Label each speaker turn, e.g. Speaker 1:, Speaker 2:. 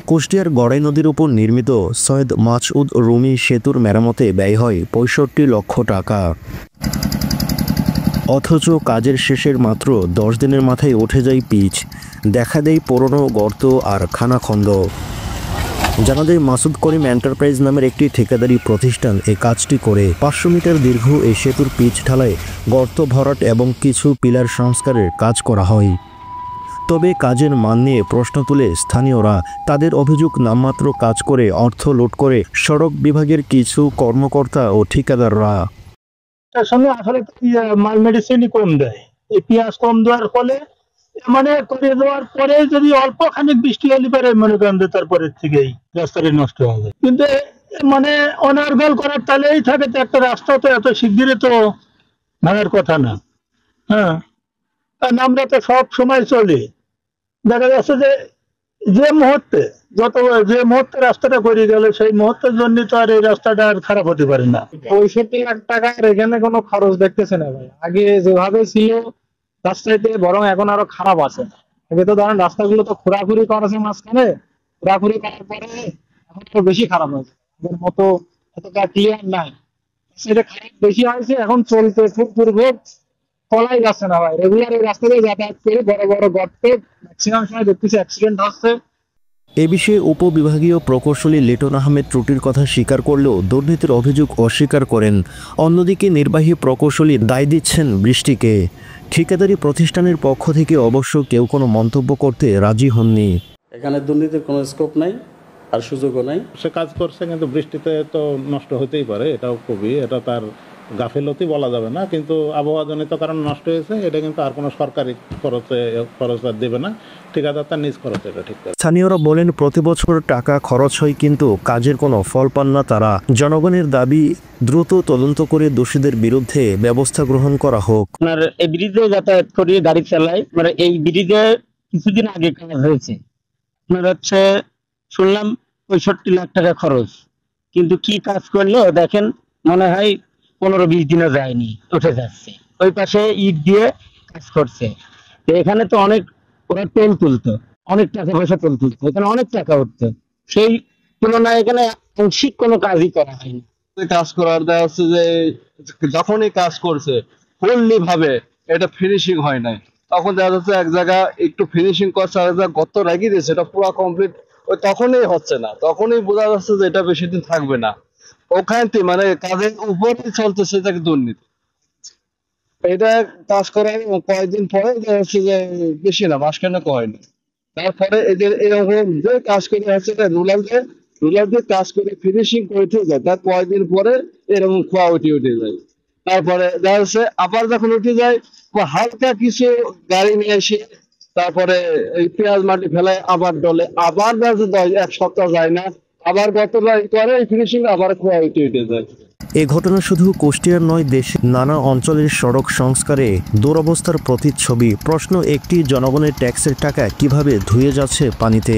Speaker 1: কুষ্টিয়ার গড়াই নদীর উপর নির্মিত সৈয়দ মাসউদ রুমি সেতুর মেরামতে ব্যয় হয় ৬৫ লক্ষ টাকা। অথচ কাজের শেষের মাত্র ১০ দিনের মাথায় উঠে যায় পিচ, দেখা দেয় পুরনো গর্ত আর খানাখন্দ। জানা যায় মাসুদ করিম এন্টারপ্রাইজ নামের একটি ঠিকাদারি প্রতিষ্ঠান এই কাজটি করে ৫০০ মিটার দীর্ঘ এই সেতুর পিচ ঢালাই, গর্ত ভরাট এবং কিছু পিলার সংস্কারের কাজ করা হয়। তবে কাজের মান নিয়ে প্রশ্ন তুলে স্থানীয়রা। তাদের অভিযোগ, নামমাত্র কাজ করে অর্থ লুট করে সড়ক বিভাগের কিছু কর্মকর্তা ও ঠিকাদাররা।
Speaker 2: তার সঙ্গে আসলে মাল মেডিসিনই কম দেয়, এই পেঁয়াজ কম দেওয়ার ফলে মানে করে দেওয়ার পরে যদি অল্প খানিক বৃষ্টি হলে পারে মনে করেন তারপরের থেকেই রাস্তাটা নষ্ট হয়ে যায়। কিন্তু মানে অনার্গল করার তালেই থাকে, তো একটা রাস্তা তো এত শিগগিরই তো ভাঙার কথা না। হ্যাঁ, কারণ আমরা তো সব সময় চলি, দেখা যাচ্ছে যে মুহূর্তে রাস্তাটা করে গেল সেই মুহূর্তের জন্য তো আর এই রাস্তাটা আর খারাপ হতে পারে না।
Speaker 3: ৬৫ লাখ টাকার এখানে কোনো খরচ দেখতেছে না ভাই। আগে যেভাবে ছিল রাস্তাতে বরং এখন আরো খারাপ আছে। আগে তো ধরেন রাস্তাগুলো তো খোঁড়াখুড়ি করেছে, মাঝখানে খোঁড়াখুড়ি করার পরে এখন তো বেশি খারাপ হয়েছে, আগের মতো এতটা ক্লিয়ার নাই, সেটা খারাপ বেশি হয়েছে। এখন চলতে খুব দুর্ভোগ, চলাই যাচ্ছে না ভাই। রেগুলার এই রাস্তা দিয়ে যাতায়াত করে বড় বড় গর্তে ম্যাক্সিমাম সময় দেখতেছি অ্যাক্সিডেন্ট হচ্ছে।
Speaker 1: এ বিষয়ে উপবিভাগীয় প্রকৌশলী লিটন আহমেদ ত্রুটির কথা স্বীকার করলেও দুর্নীতির অভিযোগ অস্বীকার করেন। অন্যদিকে নির্বাহী প্রকৌশলী দায় দিচ্ছেন বৃষ্টিকে। ঠিকাদারি প্রতিষ্ঠানের পক্ষ থেকে অবশ্য কেউ কোনো মন্তব্য করতে রাজি হননি।
Speaker 4: এখানে দুর্নীতির কোনো স্কোপ নাই আর সুযোগও নাই।
Speaker 5: সে কাজ করছে, কিন্তু বৃষ্টিতে তো নষ্ট হতেই পারে, এটাও খুবই, এটা তার গাফিলতি বলা যাবে না, কিন্তু আবহাওয়াজনিত কারণে নষ্ট হয়েছে। এটা কিন্তু আর কোনো সরকারি খরচ আর দেবে না, ঠিকাদার তার নিজ খরচে এটা ঠিক করে।
Speaker 1: স্থানীয়রা বলেন, প্রতি বছর টাকা খরচ হয় কিন্তু কাজের কোনো ফল পান না তারা। জনগণের দাবি, দ্রুত তদন্ত করে দোষীদের বিরুদ্ধে ব্যবস্থা গ্রহণ করা হোক।
Speaker 6: আপনার এই ব্রিজে যাতায়াত করি, গাড়ি চালাই, মানে এই ব্রিজে কিছুদিন আগে কাজ হয়েছে, আপনার হচ্ছে শুনলাম ৬৫ লাখ টাকা খরচ, কিন্তু কি কাজ করলো দেখেন, মনে হয় ১৫-২০ দিনও যায়নি, উঠে যাচ্ছে। ওই পাশে ইট দিয়ে কাজ করছে, তো এখানে তো অনেক ওরা টেন তুলতো, অনেক টাকা পয়সা টেন তুলতো, এখানে অনেক টাকা উঠতো, সেই তুলনায় এখানে আংশিক কোনো কাজই করা হয়নি।
Speaker 7: কাজ করার দেখা যাচ্ছে যে যখনই কাজ করছে ফুললি ভাবে এটা ফিনিশিং হয় নাই, তখন দেখা যাচ্ছে এক জায়গা একটু ফিনিশিং করছে, আর এক জায়গা গর্ত লাগিয়ে দিয়েছে, এটা পুরো কমপ্লিট, ওই তখনই হচ্ছে না, তখনই বোঝা যাচ্ছে যে এটা বেশি দিন থাকবে না। ওখানে মানে কাজের উপরেই চলতেছে তাকে দুর্নীতি। এটা কাজ করার কয়েকদিন পরে দেখা যাচ্ছে যে বেশি না, মাসখানেক হয়নি, তারপরে এদের এরকম যে কাজ করে হচ্ছে রুলার দিয়ে কাজ করে ফিনিশিং করে যায়, তার কয়েকদিন পরে এরকম খোয়া উঠে যায়। তারপরে দেখা যাচ্ছে আবার যখন উঠে যায় হালকা কিছু গাড়ি নিয়ে এসে তারপরে এই পেঁয়াজ মাটি ফেলায়, আবার ডলে, আবার এক সপ্তাহ যায় না, আবার গতটা করে ফিনিশিং, আবার খোয়া উঠে যায়।
Speaker 1: এ ঘটনা শুধু কুষ্টিয়ার নয়, দেশের নানা অঞ্চলের সড়ক সংস্কারে দুরবস্থার প্রতিচ্ছবি। প্রশ্ন একটি, জনগণের ট্যাক্সের টাকা কিভাবে ধুয়ে যাচ্ছে পানিতে।